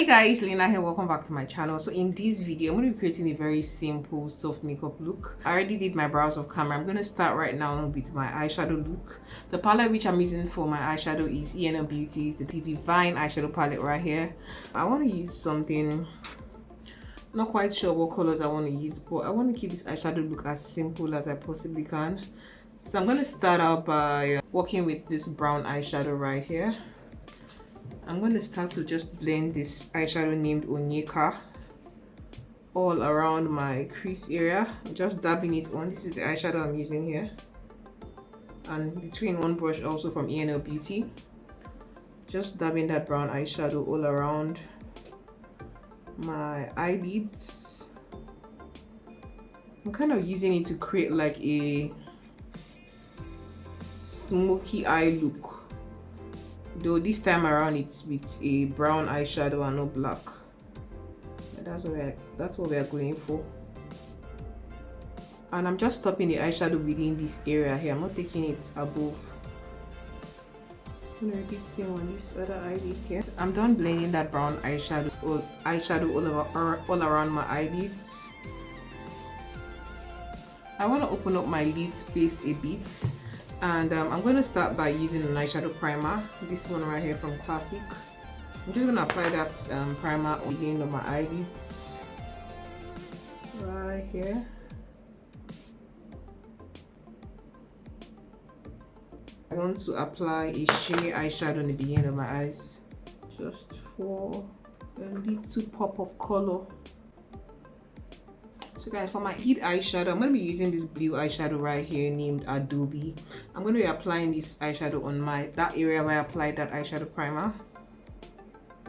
Hey guys, Lena here. Welcome back to my channel. So in this video, I'm going to be creating a very simple soft makeup look. I already did my brows off camera. I'm going to start right now with my eyeshadow look. The palette which I'm using for my eyeshadow is ENL Beauty's the Divine eyeshadow palette right here. I want to use something, not quite sure what colors I want to use, but I want to keep this eyeshadow look as simple as I possibly can. So I'm going to start out by working with this brown eyeshadow right here. I'm going to start to just blend this eyeshadow named Onyeka all around my crease area. I'm just dabbing it on. This is the eyeshadow I'm using here, and between one brush also from ENL Beauty. Just dabbing that brown eyeshadow all around my eyelids. I'm kind of using it to create like a smoky eye look, though this time around it's with a brown eyeshadow and no black. That's what we are going for. And I'm just stopping the eyeshadow within this area here. I'm not taking it above. I'm gonna repeat same on this other eyelid here. I'm done blending that brown eyeshadow all around my eyelids. I want to open up my lid space a bit. And I'm going to start by using an eyeshadow primer, this one right here from Classic. I'm just going to apply that primer on the end of my eyelids, right here. I want to apply a shimmy eyeshadow on the beginning of my eyes, just for a little pop of color. So guys, for my lid eyeshadow, I'm going to be using this blue eyeshadow right here named Adobe. I'm going to be applying this eyeshadow on that area where I applied that eyeshadow primer.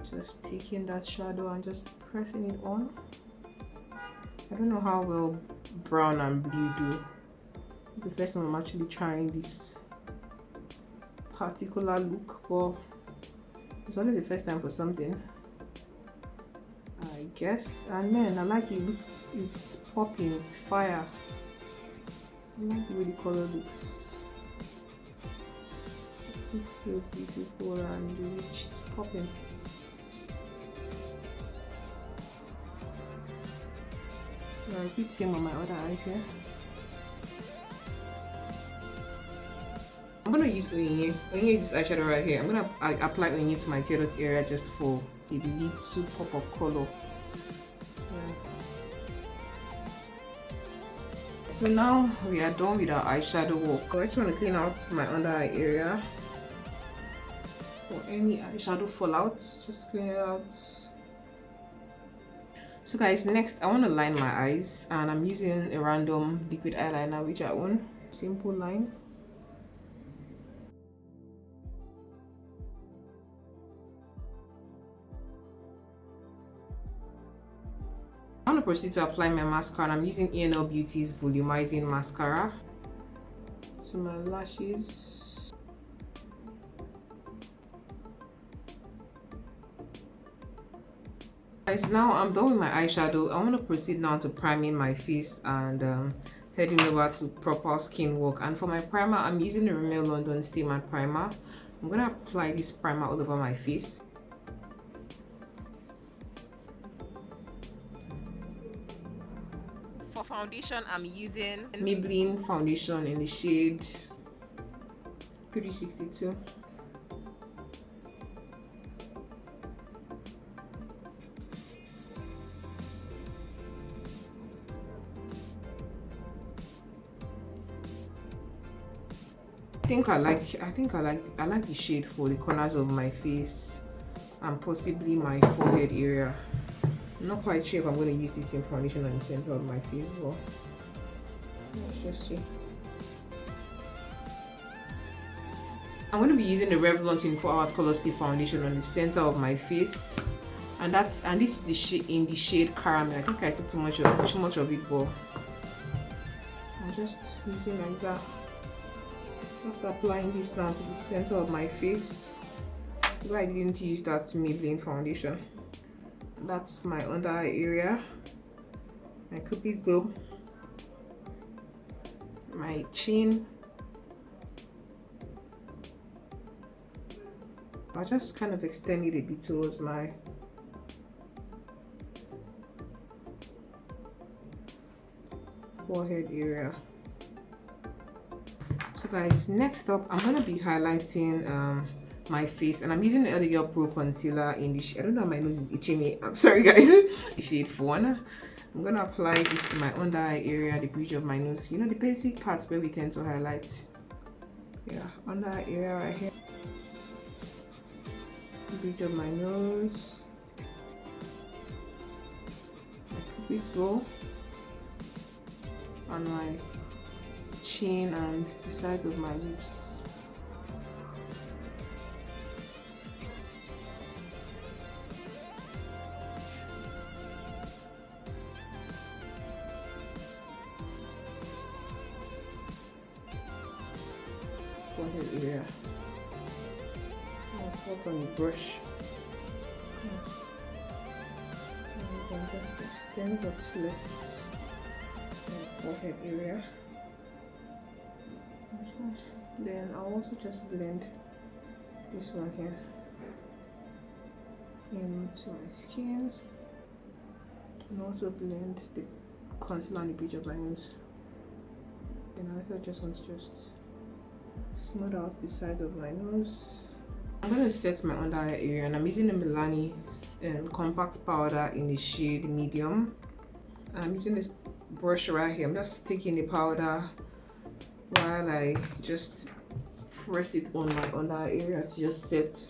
Just taking that shadow and just pressing it on. I don't know how well brown and blue do. It's the first time I'm actually trying this particular look, but it's always the first time for something, I guess. And man, I like it. It's popping, it's fire. I like the way the color looks. It looks so beautiful and rich. It's popping. So I repeat same on my other eyes here. I'm gonna use Onyeka. Onyeka is this eyeshadow right here. I'm gonna apply Onyeka to my teardot area just for a little pop of color. So now we are done with our eyeshadow work. I just want to clean out my under eye area for any eyeshadow fallouts. Just clean it out. So guys, next I want to line my eyes, and I'm using a random liquid eyeliner which I own. Simple line. I'm going to proceed to apply my mascara, and I'm using ENL Beauty's volumizing mascara to my lashes. Guys, now I'm done with my eyeshadow. I want to proceed now to priming my face and heading over to proper skin work. And for my primer, I'm using the Rimmel London Stay Matte Primer. I'm going to apply this primer all over my face. For foundation, I'm using Maybelline foundation in the shade 362. I like the shade for the corners of my face and possibly my forehead area. I'm not quite sure if I'm going to use the same foundation on the center of my face, but let's just see. I'm going to be using the Revlon 24 Hours Color Stay Foundation on the center of my face, and this is the shade in the shade Caramel. I think I took too much of it, but I'm just using like that. After applying this now to the center of my face, where I didn't use that Maybelline foundation. That's my under eye area, my cupid's bow, my chin, I'll just kind of extend it a bit towards my forehead area. So guys, next up I'm gonna be highlighting my face, and I'm using the Elegant Pro concealer in the shade, I don't know, my nose is itching me, I'm sorry guys, shade 1. I'm gonna apply this to my under eye area, the bridge of my nose, you know, the basic parts where we tend to highlight. Yeah, under eye area right here, the bridge of my nose, my cupid's bow, on my chin and the sides of my lips. Forehead area. What's on the brush? And then just extend the slits in the forehead area. Then I'll also just blend this one here into my skin, and also blend the concealer on the bridge of my nose. And I also just want to just smooth out the sides of my nose. I'm going to set my under eye area, and I'm using the Milani compact powder in the shade medium. I'm using this brush right here. I'm just taking the powder while I just press it on my under eye area to just set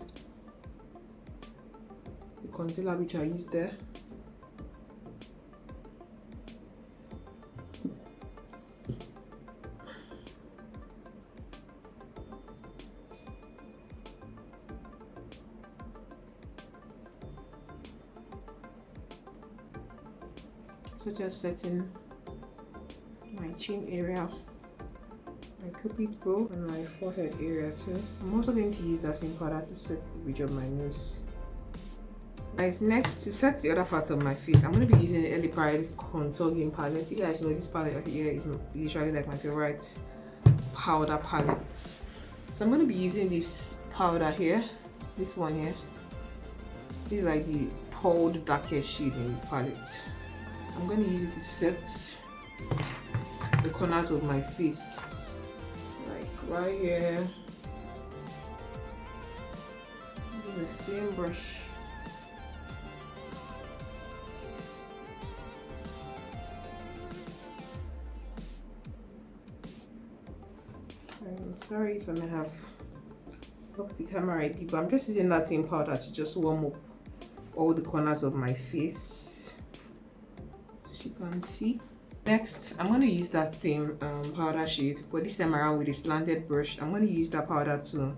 the concealer which I used there. So just setting my chin area, my cupid's bow, and my forehead area too. I'm also going to use that same powder to set the bridge of my nose. Guys, next, to set the other parts of my face, I'm going to be using the Ellie Pride Contour Game palette. You guys know this palette here is literally like my favorite powder palette. So I'm going to be using this powder here, this one here. This is like the third darkest shade in this palette. I'm going to use it to set the corners of my face, like right here. Use the same brush. I'm sorry if I may have blocked the camera ID, but I'm just using that same powder to just warm up all the corners of my face. You can see. Next, I'm going to use that same powder shade, but this time around with a slanted brush. I'm going to use that powder to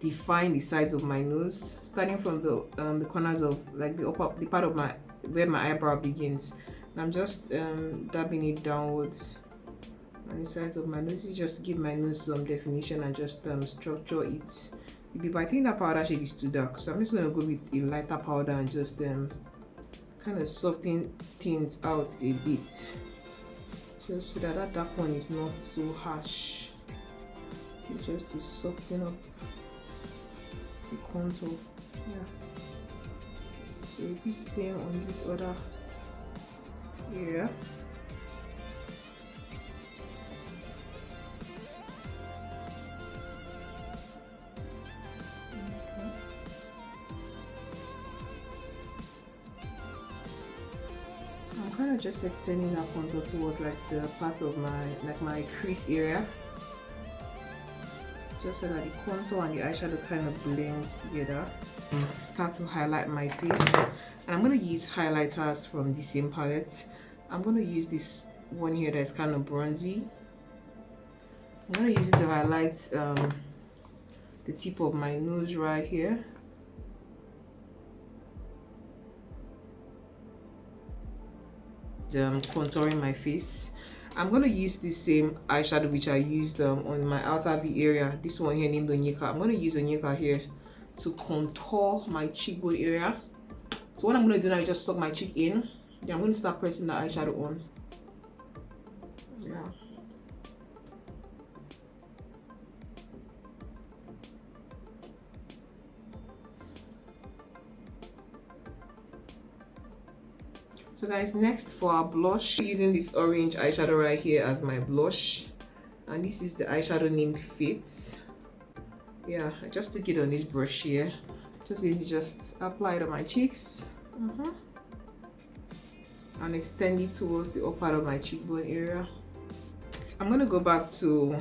define the sides of my nose, starting from the corners of like the part of my where my eyebrow begins. And I'm just dabbing it downwards on the sides of my nose. This is just to give my nose some definition and just structure it. But I think that powder shade is too dark, so I'm just going to go with a lighter powder and just kind of soften things out a bit, just so that dark one is not so harsh. Just to soften up the contour. Yeah. So repeat same on this other area. Kind of just extending that contour towards like the part of my crease area, just so that the contour and the eyeshadow kind of blends together. Start to highlight my face, and I'm going to use highlighters from the same palette. I'm going to use this one here that is kind of bronzy. I'm going to use it to highlight the tip of my nose right here. Contouring my face. I'm going to use the same eyeshadow which I used on my outer V area, this one here named Onyeka. I'm going to use Onyeka here to contour my cheekbone area. So what I'm going to do now is just suck my cheek in. Yeah, I'm going to start pressing the eyeshadow on. Yeah. So guys, next for our blush, using this orange eyeshadow right here as my blush, and this is the eyeshadow named Fit. Yeah, I just took it on this brush here. Just going to just apply it on my cheeks and extend it towards the upper part of my cheekbone area. I'm going to go back to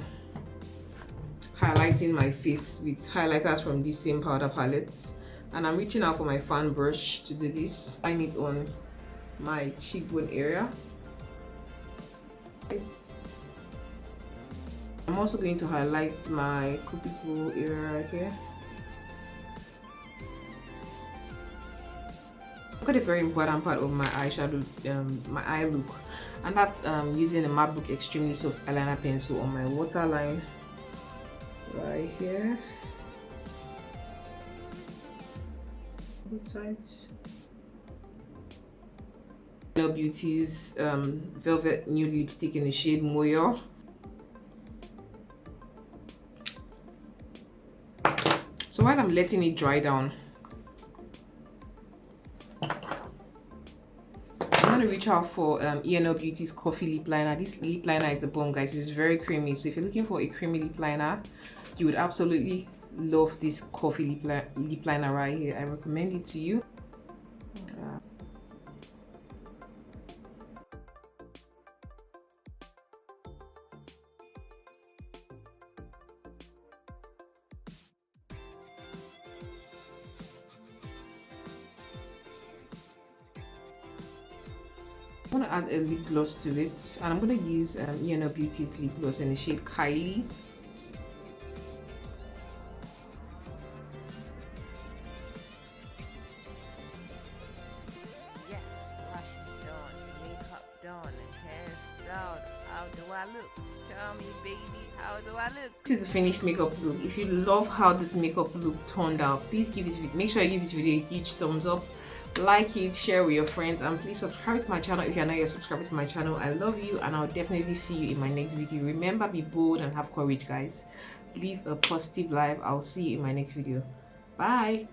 highlighting my face with highlighters from this same powder palette, and I'm reaching out for my fan brush to do this. I need on my cheekbone area. I'm also going to highlight my cupid's bow area right here. I've got a very important part of my eyeshadow, my eye look, and that's using a MacBook Extremely Soft Eyeliner Pencil on my waterline right here. Tight. Beauty's Velvet Nude Lipstick in the shade Moyo. So while I'm letting it dry down, I'm going to reach out for ENO Beauty's Coffee Lip Liner. This lip liner is the bomb, guys. It's very creamy. So if you're looking for a creamy lip liner, you would absolutely love this coffee lip liner right here. I recommend it to you. I'm going to add a lip gloss to it, and I'm going to use ENO Beauty's lip gloss in the shade Kylie. Yes, lashes done, makeup done, hairstyle. How do I look? Tell me, baby, how do I look? This is the finished makeup look. If you love how this makeup look turned out, please make sure you give this video a huge thumbs up. Like it, share with your friends, and please subscribe to my channel if you're not yet subscribed to my channel. I love you, and I'll definitely see you in my next video. Remember, be bold and have courage, guys. Live a positive life. I'll see you in my next video. Bye.